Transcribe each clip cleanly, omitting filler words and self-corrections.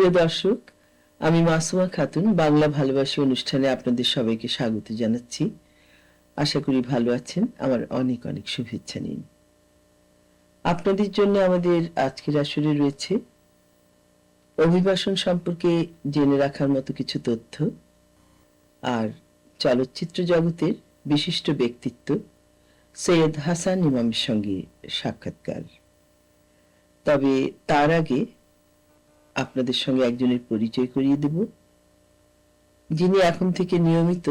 প্রিয় দর্শক, আমি মাসুমা খাতুন বাংলা ভালোবাসি অনুষ্ঠানে আপনাদের সবাইকে স্বাগত জানাচ্ছি। আশা করি ভালো আছেন। আমার অনেক অনেক শুভেচ্ছা নিন। আপনাদের জন্য আমাদের আজকের আসরে রয়েছে অভিবাসন সম্পর্কে জেনে রাখার মতো কিছু তথ্য আর চলচ্চিত্র জগতের বিশিষ্ট ব্যক্তিত্ব সৈয়দ হাসান ইমামের সঙ্গে সাক্ষাৎকার। তবে তার আগে আপনাদের সঙ্গে একজনের পরিচয় করিয়ে দেব, যিনি এখন থেকে নিয়মিত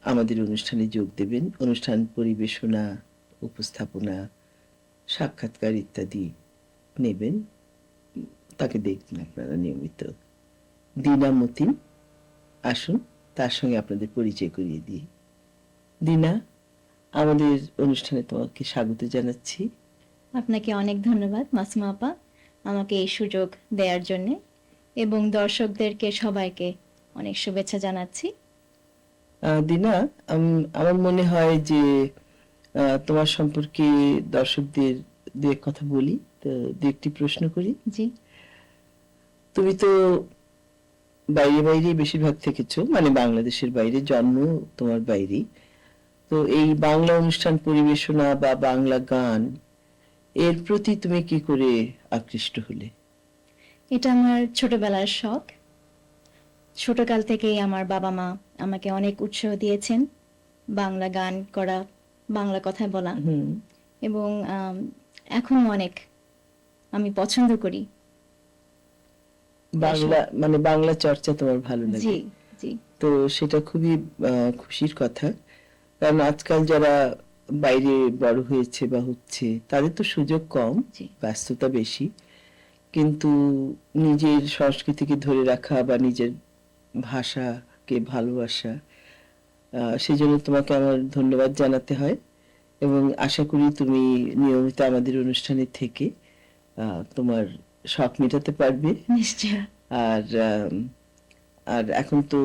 আমাদের অনুষ্ঠানে যোগ দেবেন। অনুষ্ঠান পরিবেশনা, উপস্থাপনা, সাক্ষাৎকার ইত্যাদি নেবেন। তাকে দেখবেন আপনারা নিয়মিত। দিনা মতিন, আসুন তার সঙ্গে আপনাদের পরিচয় করিয়ে দিই। দিনা, আমাদের অনুষ্ঠানে তোমাকে স্বাগত জানাচ্ছি। আপনাকে অনেক ধন্যবাদ মাসুমা আপা, আমাকে এই সুযোগ দেওয়ার জন্য, এবং দর্শকদেরকে সবাইকে অনেক শুভেচ্ছা জানাচ্ছি। দিনা, আমার মনে হয় যে তোমার সম্পর্কে দর্শকদের দু এক কথা বলি, তো দু একটি প্রশ্ন করি। জি, তুমি তো বাইরে বাইরে বেশিরভাগ থেকেছো, মানে বাংলাদেশের বাইরে, জন্ম তোমার বাইরে। তো এই বাংলা অনুষ্ঠান পরিবেশনা বা বাংলা গান এর প্রতি তুমি কি করে আকৃষ্ট হলে? এটা আমার ছোটবেলার শখ। ছোটকাল থেকেই আমার বাবা মা আমাকে অনেক উৎসাহ দিয়েছেন বাংলা গান করা, বাংলা কথা বলা, এবং এখন অনেক আমি পছন্দ করি বাংলা, মানে বাংলা চর্চা তোমার ভালো লাগে। জি জি, তো সেটা খুবই খুশির কথা, কারণ আজকাল যারা বাইরে বড় হয়েছে বা হচ্ছে তাদের তো সুযোগ কম, ব্যস্ততা বেশি, কিন্তু নিজের সংস্কৃতিকে ধরে রাখা বা নিজের ভাষাকে ভালোবাসা, সেই জন্য তোমাকে আমার ধন্যবাদ জানাতে হয়। এবং আশা করি তুমি নিয়মিত আমাদের অনুষ্ঠানে থেকে তোমার শখ মেটাতে পারবে। নিশ্চয়। আর আর এখন তো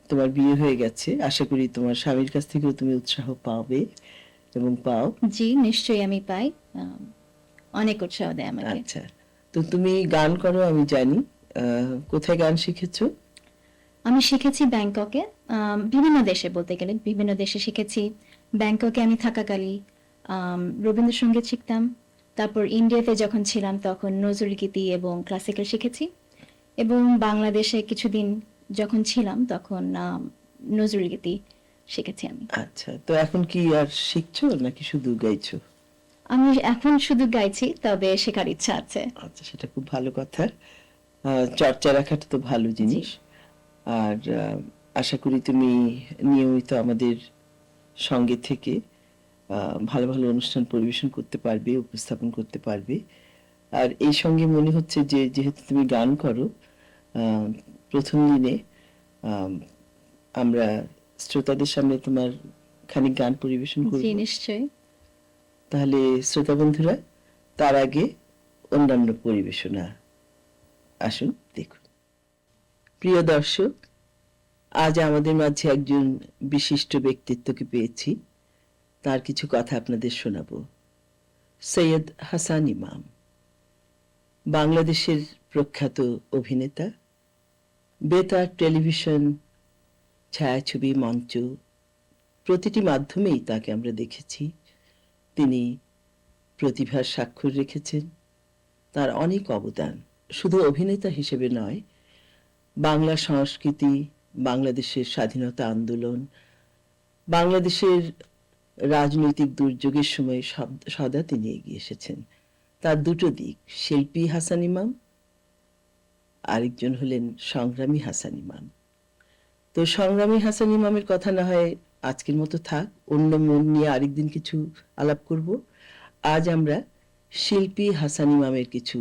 তোমার বিয়ে হয়ে গেছে, আশা করি তোমার স্বামীর কাছ থেকেও তুমি উৎসাহ পাবে এবং পাও। জি, নিশ্চয়ই আমি পাই, অনেক উৎসাহ দেয় আমাকে। আচ্ছা, তো তুমি গান করো আমি জানি, কোথায় গান শিখেছো? আমি শিখেছি ব্যাংককে, বিভিন্ন দেশে, বলতে গেলে বিভিন্ন দেশে শিখেছি। ব্যাংককে আমি থাকাকালী রবীন্দ্রসঙ্গীত শিখতাম। তারপর ইন্ডিয়াতে যখন ছিলাম তখন নজরুল গীতি এবং ক্লাসিক্যাল শিখেছি, এবং বাংলাদেশে কিছুদিন যখন ছিলাম তখন নজরুল গীতি শিখেছি আমি। আচ্ছা, তো এখন কি আর শিখছো নাকি শুধু গাইছো? আমি এখন শুধু গাইছি, তবে শেখার ইচ্ছা আছে। আচ্ছা, সেটা খুব ভালো কথা। চর্চা রাখাটা তো ভালো জিনিস। আর আশা করি তুমি নিয়মিত আমাদের সঙ্গে থেকে ভালো ভালো অনুষ্ঠান পরিবেশন করতে পারবে, উপস্থাপন করতে পারবে। আর এই সঙ্গে মনে হচ্ছে যে যেহেতু তুমি গান করো, প্রথম দিনে আমরা শ্রোতাদের সামনে তোমার খানিক গান পরিবেশন করব। জি, নিশ্চয়ই। তাহলে শ্রোতা বন্ধুরা, তার আগে অন্যান্য পরিবেশনা আসুন দেখুন। প্রিয় দর্শক, আজ আমাদের মাঝে একজন বিশিষ্ট ব্যক্তিত্বকে পেয়েছি। তার কিছু কথা আপনাদের শোনাবো। সৈয়দ হাসান ইমাম বাংলাদেশের প্রখ্যাত অভিনেতা। বেতার, টেলিভিশন, ছায়াছবি, মঞ্চ, প্রতিটি মাধ্যমেই তাকে আমরা দেখেছি। তিনি প্রতিভার স্বাক্ষর রেখেছেন। তার অনেক অবদান শুধু অভিনেতা হিসেবে নয়, বাংলা সংস্কৃতি, বাংলাদেশের স্বাধীনতা আন্দোলন, বাংলাদেশের রাজনৈতিক দুর্যোগের সময় সদা তিনি এগিয়ে এসেছেন। তার দুটো দিক, শিল্পী হাসান ইমাম, আরেকজন হলেন সংগ্রামী হাসান ইমাম। তো সংগ্রামী হাসান ইমামের কথা না হয় আজকের মতো থাক, অন্য মন নিয়ে আরেকদিন কিছু আলাপ করব। আজ আমরা শিল্পী হাসান ইমামের কিছু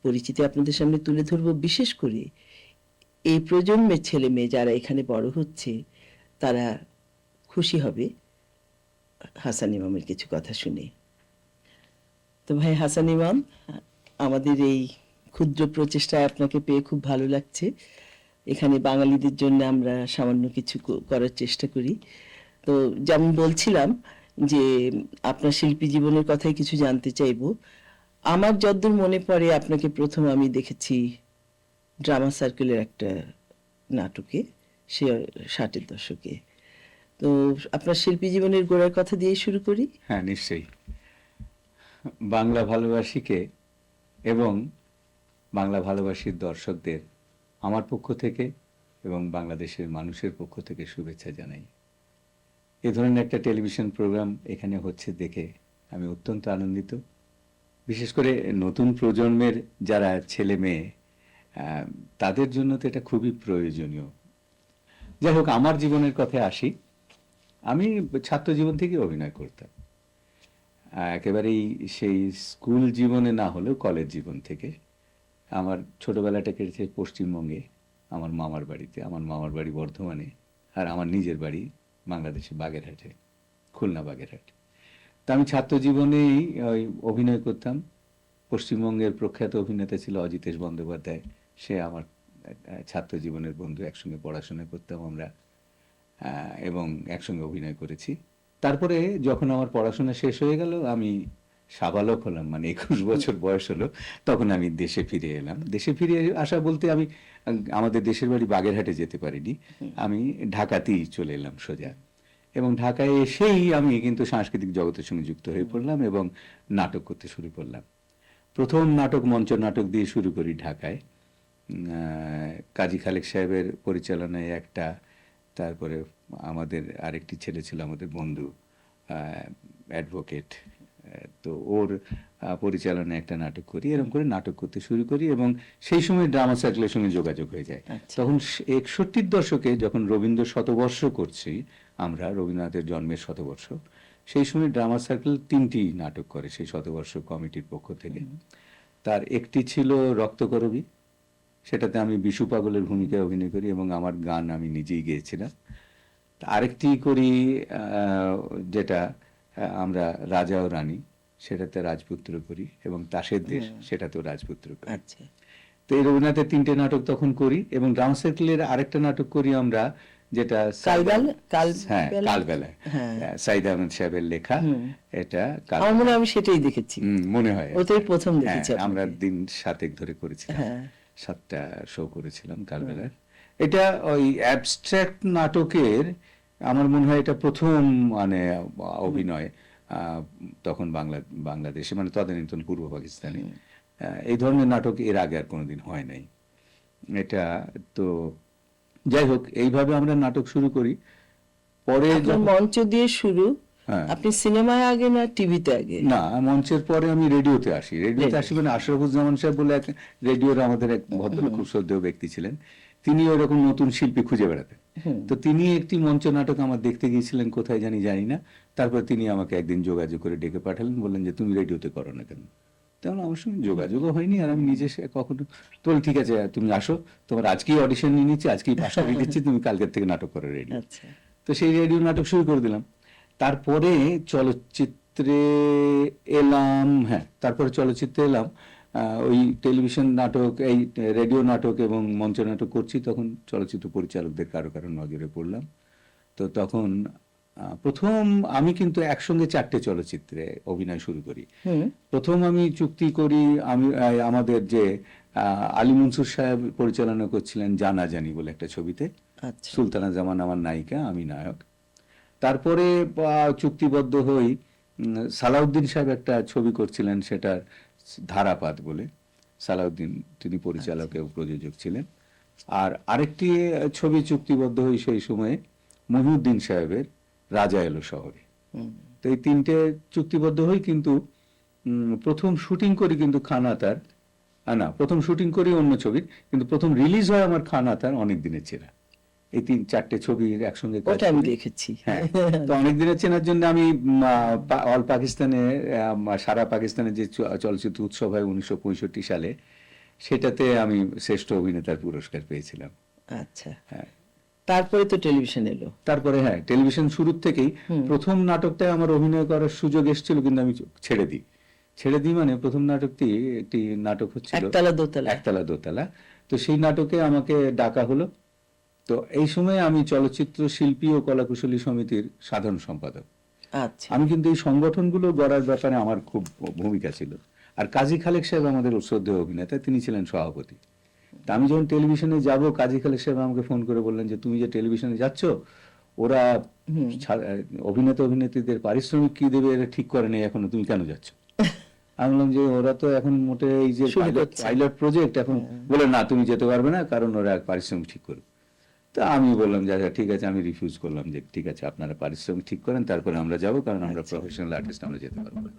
পরিচিতি আপনাদের সামনে তুলে ধরব। বিশেষ করে এই প্রজন্মের ছেলে মেয়ে যারা এখানে বড় হচ্ছে, তারা খুশি হবে হাসান ইমামের কিছু কথা শুনে। তো ভাই হাসান ইমাম, আমাদের এই ক্ষুদ্র প্রচেষ্টায় আপনাকে পেয়ে খুব ভালো লাগছে। এখানে বাঙালিদের জন্য আমরা সামান্য কিছু করার চেষ্টা করি। তো যেমন বলছিলাম যে আপনার শিল্পী জীবনের কথাই কিছু জানতে চাইবো। আমার যতদূর মনে পড়ে আপনাকে প্রথম আমি দেখেছি ড্রামা সার্কেলের একটা নাটকে, সে 60-এর দশকে। তো আপনার শিল্পী জীবনের গোড়ার কথা দিয়ে শুরু করি। হ্যাঁ, নিশ্চয়ই। বাংলা ভালোবাসীকে এবং বাংলা ভালোবাসীর দর্শকদের আমার পক্ষ থেকে এবং বাংলাদেশের মানুষের পক্ষ থেকে শুভেচ্ছা জানাই। এ ধরনের একটা টেলিভিশন প্রোগ্রাম এখানে হচ্ছে দেখে আমি অত্যন্ত আনন্দিত। বিশেষ করে নতুন প্রজন্মের যারা ছেলে মেয়ে, তাদের জন্য তো এটা খুবই প্রয়োজনীয়। যাই হোক, আমার জীবনের কথায় আসি। আমি ছাত্র জীবন থেকে অভিনয় করতাম, একেবারেই সেই স্কুল জীবনে না হলেও কলেজ জীবন থেকে। আমার ছোটবেলাটা কেটেছে পশ্চিমবঙ্গে, আমার মামার বাড়িতে। আমার মামার বাড়ি বর্ধমানে, আর আমার নিজের বাড়ি বাংলাদেশে বাগেরহাটে, খুলনা বাগেরহাট। তা আমি ছাত্র জীবনেই ওই অভিনয় করতাম। পশ্চিমবঙ্গের প্রখ্যাত অভিনেতা ছিল অজিতেশ বন্দ্যোপাধ্যায়, সে আমার ছাত্র জীবনের বন্ধু। একসঙ্গে পড়াশোনা করতাম আমরা, এবং একসঙ্গে অভিনয় করেছি। তারপরে যখন আমার পড়াশোনা শেষ হয়ে গেল, আমি সাবালক হলাম, মানে 21 বছর বয়স হলো, তখন আমি দেশে ফিরে এলাম। দেশে ফিরে আসা বলতে আমি আমাদের দেশের বাড়ি বাগেরহাটে যেতে পারিনি, আমি ঢাকাতেই চলে এলাম সোজা। এবং ঢাকায় এসেই আমি কিন্তু সাংস্কৃতিক জগতের সঙ্গে যুক্ত হয়ে পড়লাম এবং নাটক করতে শুরু করলাম। প্রথম নাটক মঞ্চ নাটক দিয়ে শুরু করি ঢাকায়, কাজী খালেক সাহেবের পরিচালনায় একটা। তারপরে আমাদের আরেকটি ছেলে ছিল, আমাদের বন্ধু, অ্যাডভোকেট, তো ওর পরিচালনায় একটা নাটক করি। এরকম করে নাটক করতে শুরু করি এবং সেই সময় ড্রামা সার্কেলের সঙ্গে যোগাযোগ হয়ে যায়। তখন 61-র দশকে যখন রবীন্দ্র শতবর্ষ করছি আমরা, রবীন্দ্রনাথের জন্মের শতবর্ষ, সেই সময় ড্রামা সার্কেল 3টি নাটক করে সেই শতবর্ষ কমিটির পক্ষ থেকে। তার একটি ছিল রক্তকরবী, সেটাতে আমি বিশু পাগলের ভূমিকায় অভিনয় করি এবং আমার গান আমি নিজেই গেয়েছিলাম। আরেকটি করি যেটা আমরা রাজা ও রানী, সেটাতে রাজপুত্র করি, এবং তাসের দেশ, সেটাতেও রাজপুত্র করি। আচ্ছা, তো এই রবীন্দ্রনাথের 3টে নাটক তখন করি। এবং ড্রামা সার্কেলের আরেকটা নাটক করি আমরা, যেটা কালবেলায়, সাইদ আহমেদ সাহেবের লেখা। এটা আমার মনে হয় আমি সেটাই দেখেছি, মনে হয় ওটাই প্রথম দেখেছি। আমরা দিন 7 ধরে করেছিলাম, 7টা শো করেছিলাম কালবেলার। এটা ওই অ্যাবস্ট্রাক্ট নাটকের আমার মনে হয় এটা প্রথম মানে অভিনয় তখন বাংলাদেশে, মানে তদানীন্তন পূর্ব পাকিস্তানে। এই ধরনের নাটক এর আগে আর কোনোদিন হয় নাই এটা। তো যাই হোক, এইভাবে আমরা নাটক শুরু করি। পরে মঞ্চ দিয়ে শুরু, আপনি সিনেমায় আগে না টিভিতে আগে? না, মঞ্চের পরে আমি রেডিওতে আসি। রেডিওতে আসি মানে আশরাফুজ্জামান সাহেব বলে এক রেডিওর আমাদের এক ভদ্রলোক, খুব শ্রদ্ধেয় ব্যক্তি ছিলেন, তিনি ওরকম নতুন শিল্পী খুঁজে বেড়াতেন। তো তিনি একটি মঞ্চ নাটক আমার দেখতে গিয়েছিলেন, কোথায় জানি না। তারপর তিনি আমাকে একদিন যোগাযোগ করে ডেকে পাঠালেন, বললেন যে তুমি রেডিওতে করো না কেন? তেমন আমার সঙ্গে যোগাযোগও হয়নি, আর আমি নিজে কখনো তো বলি ঠিক আছে তুমি আসো, তোমার আজকেই অডিশন নিয়ে নিচ্ছি, আজকেই পাশ করে দিচ্ছি, তুমি কালকের থেকে নাটক করো রেডি। তো সেই রেডিও নাটক শুরু করে দিলাম। তারপরে চলচ্চিত্রে এলাম, তারপরে চলচ্চিত্রে এলাম। ওই টেলিভিশন নাটক, এই রেডিও নাটক এবং মঞ্চ নাটক করছি, তখন চলচ্চিত্র পরিচালকদের কারো কারো নজরে পড়লাম। তো তখন প্রথম আমি কিন্তু একসঙ্গে 4টে চলচ্চিত্রে অভিনয় শুরু করি। প্রথম আমি চুক্তি করি, আমি আমাদের যে আলী মনসুর সাহেব পরিচালনা করছিলেন জানা জানি বলে একটা ছবিতে, সুলতানা জামান আমার নায়িকা, আমি নায়ক। তারপরে চুক্তিবদ্ধ হই, সালাউদ্দিন সাহেব একটা ছবি করছিলেন, সেটা ধারাপাত বলে, সালাউদ্দিন তিনি পরিচালক এবং প্রযোজক ছিলেন। আর আরেকটি ছবি চুক্তিবদ্ধ হই সেই সময়ে মহিউদ্দিন সাহেবের রাজা এলো শহরে। তো এই 3টে চুক্তিবদ্ধ হই। কিন্তু প্রথম শুটিং করি কিন্তু খানাতার, না প্রথম শুটিং করি অন্য ছবির, কিন্তু প্রথম রিলিজ হয় আমার খানাতার অনেক দিনের চেনা। এই 3-4টে ছবির একসঙ্গে কাজ আমি দেখেছি। তো অনেক দিনের চেনার জন্য আমি অল পাকিস্তানে, সারা পাকিস্তানে যে চলচ্চিত্র উৎসব হয় 1965 সালে, সেটাতে আমি শ্রেষ্ঠ অভিনেতার পুরস্কার পেয়েছিলাম। আচ্ছা, তারপরে তো টেলিভিশন এলো। তারপরে টেলিভিশন শুরুর থেকেই প্রথম নাটকটায় আমার অভিনয় করার সুযোগ এসেছিল, কিন্তু আমি ছেড়ে দিই। মানে প্রথম নাটকটি একটি নাটক হচ্ছিল একতলা দোতলা। তো সেই নাটকে আমাকে ডাকা হলো। তো এই সময় আমি চলচ্চিত্র শিল্পী ও কলাকুশলী সমিতির সাধারণ সম্পাদক। আমি কিন্তু এই সংগঠনগুলো গড়ার ব্যাপারে আমার খুব ভূমিকা ছিল। আর কাজী খালেক সাহেব আমাদের শ্রদ্ধেয় অভিনেতা, তিনি ছিলেন সভাপতি। তা আমি যখন টেলিভিশনে যাব, কাজী খালেক সাহেব আমাকে ফোন করে বললেন যে তুমি যে টেলিভিশনে যাচ্ছ, ওরা অভিনেতা অভিনেত্রীদের পারিশ্রমিক কি দেবে এটা ঠিক করে নেই এখনো, তুমি কেন যাচ্ছ? আমি বললাম যে ওরা তো এখন মোটে এই যে শুরু করছে। পাইলট প্রজেক্ট এখন, বলে না তুমি যেতে পারবে না, কারণ ওরা পারিশ্রমিক ঠিক করবে। তা আমি বললাম যে আচ্ছা ঠিক আছে, আমি রিফিউজ করলাম যে ঠিক আছে আপনারা পারিশ্রমিক ঠিক করেন, তারপরে আমরা যাব, কারণ আমরা প্রফেশনাল আর্টিস্ট, আমরা যেতে পারবো না।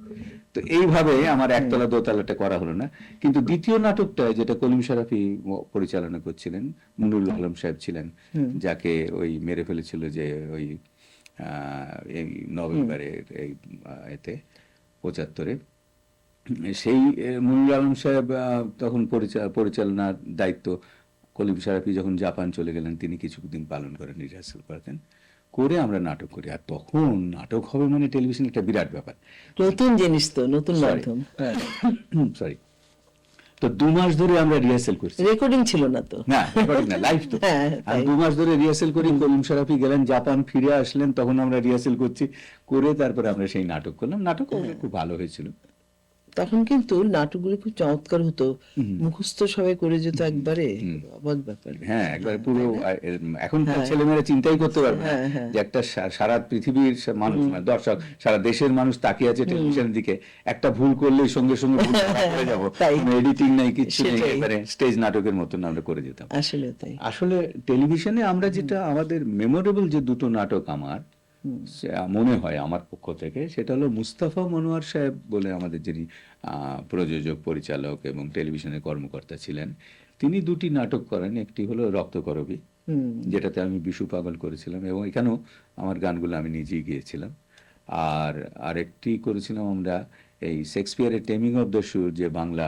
তো এইভাবে আমার একতলা দোতলাটা করা হলো না। কিন্তু দ্বিতীয় নাটকটা যেটা কলিম শরাফি পরিচালনা করছিলেন, মুনুল আলম সাহেব ছিলেন, যাকে ওই মেরে ফেলেছিল যে ওই এই নভেম্বরের এই এতে 75-এ, সেই মুনুল আলম সাহেব তখন পরিচালনার দায়িত্ব, কলিম শরাফি যখন জাপান চলে গেলেন তিনি কিছুদিন পালন করেন, রিহার্সাল করতেন, করে আমরা নাটক করি। আর তখন নাটক হবে মানে টেলিভিশন একটা বিরাট ব্যাপার, নতুন জিনিস তো, নতুন মাধ্যম। সরি। তো 2 মাস ধরে আমরা রিহার্সাল করছি, রেকর্ডিং ছিল না তো। না রেকর্ডিং না, লাইভ তো। হ্যাঁ, আর তাই। 2 মাস ধরে রিহার্সাল করি। কলিম শরাফি গেলেন জাপান, ফিরে আসলেন, তখন আমরা রিহার্সাল করছি, করে তারপরে আমরা সেই নাটক করলাম। নাটক খুব ভালো হয়েছিল। তখন কিন্তু নাটকগুলো খুব চমৎকার হতো, মুখস্থ সবাই করে যেত একবারে, অবাক ব্যাপার। হ্যাঁ, একবার পুরো এখন ছেলেমেয়েরা চিন্তাই করতে পারবে না যে একটা সারা পৃথিবীর মানুষ, মানে দর্শক, সারা দেশের মানুষ তাকিয়ে আছে টেলিভিশনের দিকে, একটা ভুল করলেই সঙ্গে সঙ্গে ভুল ধরা পড়ে যাবো, তাই। এডিটিং নাই, কিছু নেই, সেটাই। এবারে স্টেজ নাটকের মতন আমরা করে যেতাম। আসলে তাই। আসলে টেলিভিশনে আমরা যেটা আমাদের মেমোরেবল যে দুটো নাটক আমার মনে হয় আমার পক্ষ থেকে, সেটা হলো মুস্তাফা মনোয়ার সাহেব বলে আমাদের যিনি প্রযোজক, পরিচালক এবং টেলিভিশনের কর্মকর্তা ছিলেন, তিনি 2টি নাটক করেন। একটি হলো রক্তকরবী, যেটাতে আমি বিশু পাগল করেছিলাম এবং এখানেও আমার গানগুলো আমি নিজেই গিয়েছিলাম। আর আরেকটি করেছিলাম আমরা এই শেক্সপিয়ারের টেমিং অফ দ্য সুর, যে বাংলা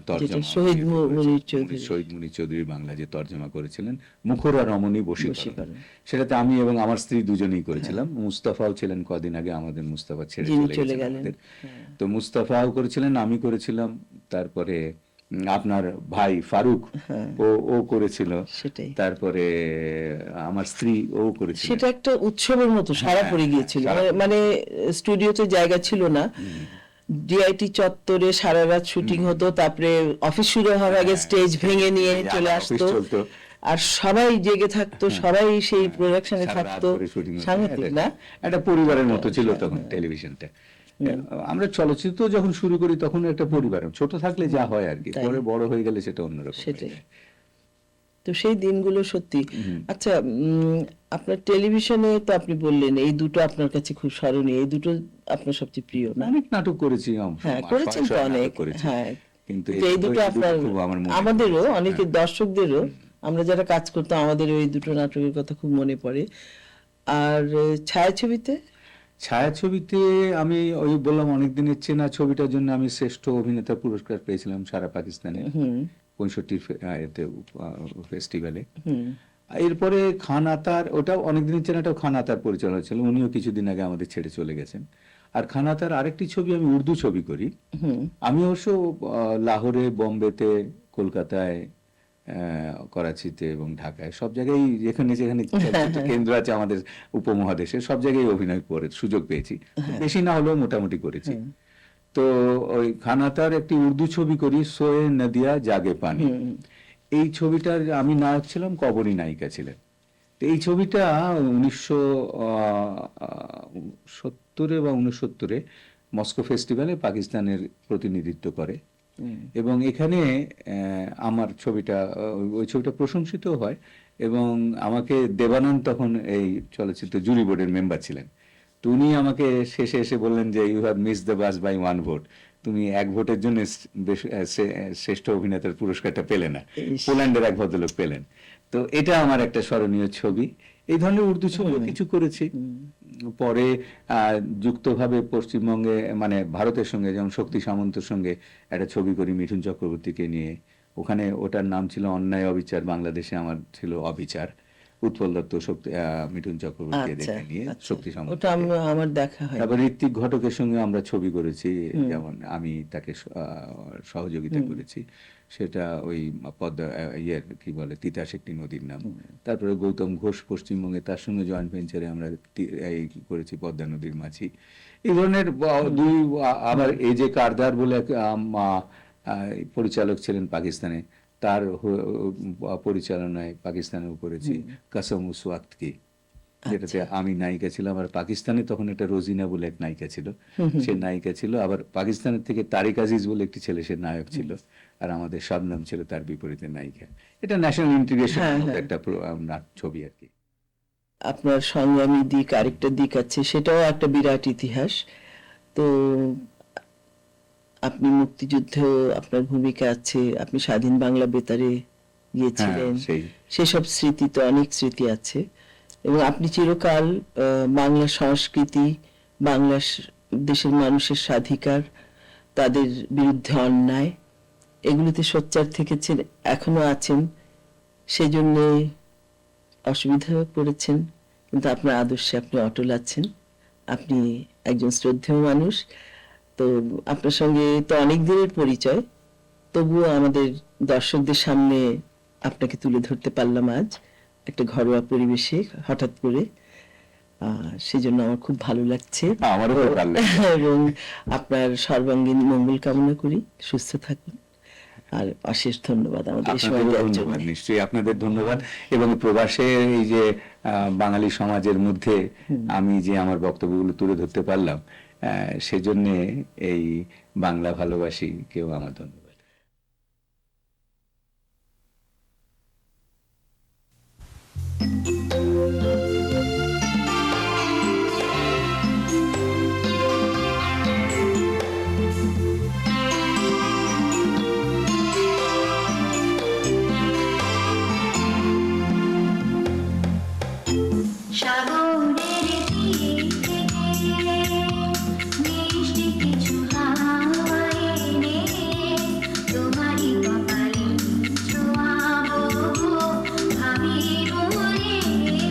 তর্জমা শহীদ মুনীর চৌধুরী। শহীদ মুনীর চৌধুরী বাংলা যে তর্জমা করেছিলেন, মুখরা রমণী বশীকরণ, বশীকরণ। সেটাতে আমি এবং আমার স্ত্রী দুজনেই করেছিলাম। মুস্তাফাও ছিলেন কদিন আগে, আমাদের মুস্তাফা ছেড়ে যিনি চলে চলে গেছেন গেলেন। আমাদের। তো মুস্তাফাও করেছিলেন, আমি করেছিলাম, তারপরে আপনার ভাই ফারুক ও করেছিল, সেটাই। তারপরে আমার স্ত্রী ও করেছিল। সেটা একটা উৎসবের মতো সারা পড়ে গিয়েছিল, মানে স্টুডিওতে জায়গা ছিল না, ডিআইটি চত্বরে সারা রাত শুটিং হতো, তারপরে অফিস শুরু হওয়ার আগে স্টেজ ভেঙে নিয়ে চলে আসতো, আর সবাই জেগে থাকতো, সবাই সেই প্রোডাকশনে থাকতো, সাংঘাতিক না? একটা পরিবারের মতো ছিল তখন টেলিভিশনটা। আমরা চলচ্চিত্র যখন শুরু করি তখন একটা পরিবার, ছোট থাকলে যা হয় আর কি, পরে বড় হয়ে গেলে সেটা অন্যরকম। সেটাই। তো সেই দিনগুলো সত্যি। আচ্ছা, আপনার টেলিভিশনে তো আপনি বললেন এই দুটো আপনার কাছে খুব স্মরণীয়, এই দুটো আপনার সবচেয়ে প্রিয় না? অনেক নাটক করেছি, হ্যাঁ, করেছেন তো অনেক। হ্যাঁ, কিন্তু এই দুটো আপনার, খুব আমার মনে, আমাদেরও, অনেকের দর্শকদেরও, আমরা যারা কাজ করতাম আমাদের ওই দুটো নাটকের কথা খুব মনে পড়ে। আর ছায়াছবিতে? ছায়াছবিতে আমি ওই বললাম অনেক দিনের চেনা ছবিটার জন্য আমি শ্রেষ্ঠ অভিনেতা পুরস্কার পেয়েছিলাম সারা পাকিস্তানে 65 এতে ফেস্টিভ্যালে। এরপরে খান আতার, ওটাও অনেকদিনের চেনাটাও খান আতার পরিচালনা ছিল, উনিও কিছুদিন আগে আমাদের ছেড়ে চলে গেছেন। আর খান আতার আরেকটি ছবি, আমি উর্দু ছবি করি। আমি অবশ্য লাহোরে, বোম্বেতে, কলকাতায়, করাচিতে এবং ঢাকায়, সব জায়গায় যেখানে যেখানে চলচ্চিত্র কেন্দ্র আছে আমাদের উপমহাদেশে, সব জায়গায় অভিনয় করে সুযোগ পেয়েছি, বেশি না হলেও মোটামুটি করেছি। তো ওই খান আতার একটি উর্দু ছবি করি, সোয়ে নদিয়া জাগে পানি, এই ছবিটার আমি নায়ক ছিলাম, কবরী নায়িকা ছিলেন। তো এই ছবিটা 1970 বা 69 মস্কো ফেস্টিভ্যালে পাকিস্তানের প্রতিনিধিত্ব করে এবং এখানে আমার ছবিটা, ওই ছবিটা প্রশংসিত হয় এবং আমাকে দেবানন্দ তখন এই চলচ্চিত্র জুরি বোর্ডের মেম্বার ছিলেন। তো উনি আমাকে শেষে এসে বললেন যে you have miss the bus by 1 vote, তুমি 1 ভোটের জন্য শ্রেষ্ঠ অভিনেতার পুরস্কারটা পেলে না, পোল্যান্ডের এক ভদ্রলোক পেলেন। তো এটা আমার একটা স্মরণীয় ছবি। এই ধরনের উর্দু ছবি কিছু করেছি। পরে যুক্তভাবে পশ্চিমবঙ্গে, মানে ভারতের সঙ্গে, যেমন শক্তি সামন্তর সঙ্গে একটা ছবি করি মিঠুন চক্রবর্তীকে নিয়ে, ওখানে ওটার নাম ছিল অন্যায় অবিচার, বাংলাদেশে আমার ছিল অবিচার। উৎপল দত্ত, মিঠুন চক্রবর্তী দেখে নিয়ে শক্তি সামন্ত, ওটা আমার দেখা হয়। তারপর ঋত্বিক ঘটকের সঙ্গে আমরা ছবি করেছি, যেমন আমি তাকে সহযোগিতা করেছি, সেটা ওই পদ্মা কি বলে, তিতাস একটি নদীর নাম। তারপরে গৌতম ঘোষ পশ্চিমবঙ্গে, তার সঙ্গে জয়েন্ট ভেঞ্চারে আমরা এই করেছি পদ্মা নদীর মাঝি। এই ধরনের আবার এই যে কারদার বলে পরিচালক ছিলেন পাকিস্তানে, তার পরিচালনায় পাকিস্তানেও করেছি কসম উস ওয়াক্ত কি, যেটাতে আমি নায়িকা ছিলাম। আর পাকিস্তানে তখন একটা রোজিনা বলে এক নায়িকা ছিল, সে নায়িকা ছিল। আবার পাকিস্তানের থেকে তারিক আজিজ বলে একটি ছেলে, সে নায়ক ছিল। আর আমাদের শবনম ছিল তার বিপরীতে নায়িকা। এটা ন্যাশনাল ইন্টিগ্রেশন একটা ছবি আর কি। আপনার সংগ্রামী দিক, আরেকটা দিক আছে, সেটাও একটা বিরাট ইতিহাস। তো আপনি মুক্তিযুদ্ধেও আপনার ভূমিকা আছে, আপনি স্বাধীন বাংলা বেতারে গিয়েছিলেন, সেই সেসব স্মৃতি তো অনেক স্মৃতি আছে। এবং আপনি চিরকাল বাংলা সংস্কৃতি, দেশের মানুষের স্বাধিকার, তাদের বিরুদ্ধে অন্যায়, এগুলিতে সোচ্চার থেকেছেন, এখনো আছেন। সেজন্য অসুবিধা পড়েছেন, কিন্তু আপনার আদর্শে আপনি অটল আছেন। আপনি একজন শ্রদ্ধেয় মানুষ। তো আপনার সঙ্গে তো অনেক দিনের পরিচয়, তবুও আমাদের দর্শকদের সামনে আপনাকে তুলে ধরতে পারলাম আজ একটা ঘরোয়া পরিবেশে হঠাৎ করে। সেজন্য আমার খুব ভালো লাগছে। আমারও খুব ভালো লাগছে। এবং আপনার সর্বাঙ্গীন মঙ্গল কামনা করি, সুস্থ থাকুন। আর অশেষ ধন্যবাদ আমাদের এই সময় দেওয়ার জন্য। ধন্যবাদ, নিশ্চয়ই আপনাদের ধন্যবাদ। এবং প্রবাসে এই যে বাঙালি সমাজের মধ্যে আমি যে আমার বক্তব্যগুলো তুলে ধরতে পারলাম, সেজন্য এই বাংলা ভালোবাসি কেউ আমার ধন্যবাদ। সাগরের তীর থেকে মিষ্টি কিছু হাওয়া এনে তোমারই কপালে ছোঁয়াবো, ভাবি বলে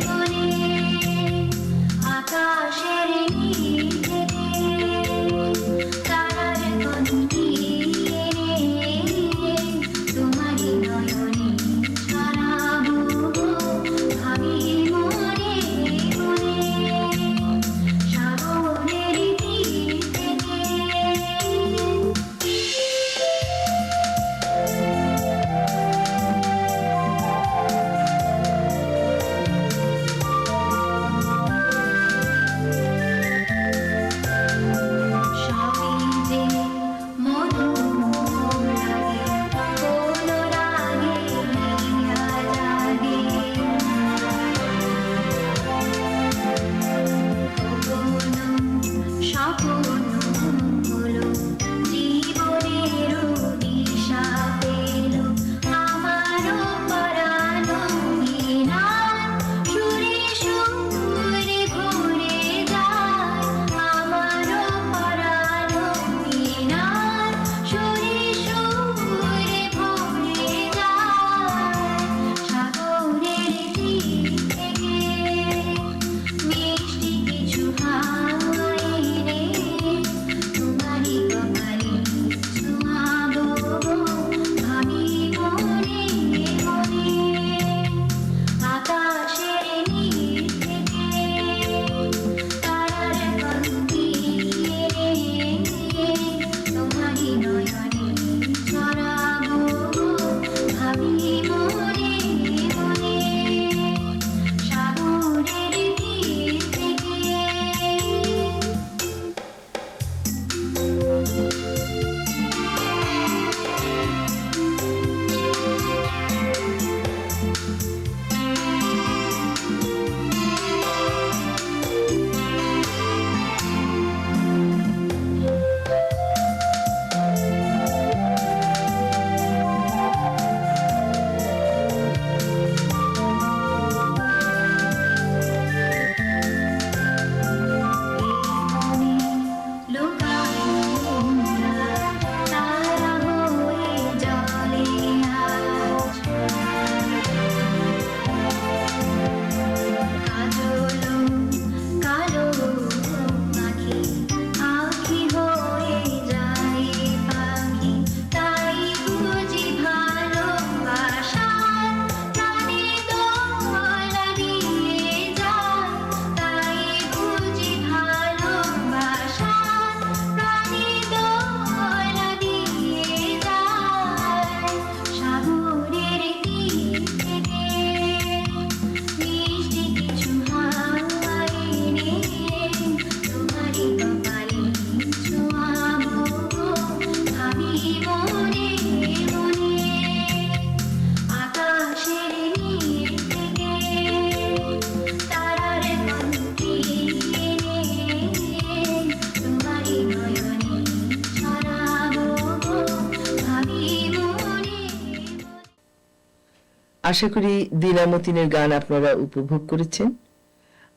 আশা করি দিনামতিনের গান আপনারা উপভোগ করেছেন।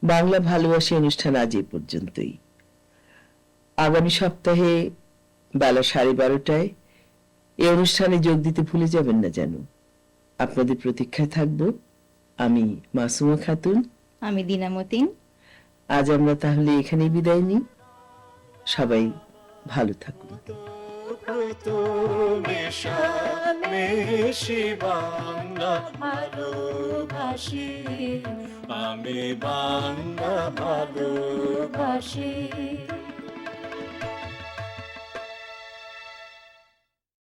বাংলা ভালোবাসি অনুষ্ঠান আজ এ পর্যন্তই। আগামী সপ্তাহে বেলা 12:30টায় এই অনুষ্ঠানে যোগ দিতে ভুলে যাবেন না যেন। আপনাদের প্রতীক্ষায় থাকব। আমি মাসুমা খাতুন। আমি দিনামতিন। আজ আমরা তাহলে এখানেই বিদায় নিই। সবাই ভালো থাকুন। মেশি বাংলা ভালোবাসি, আমি বাংলা ভালোবাসি।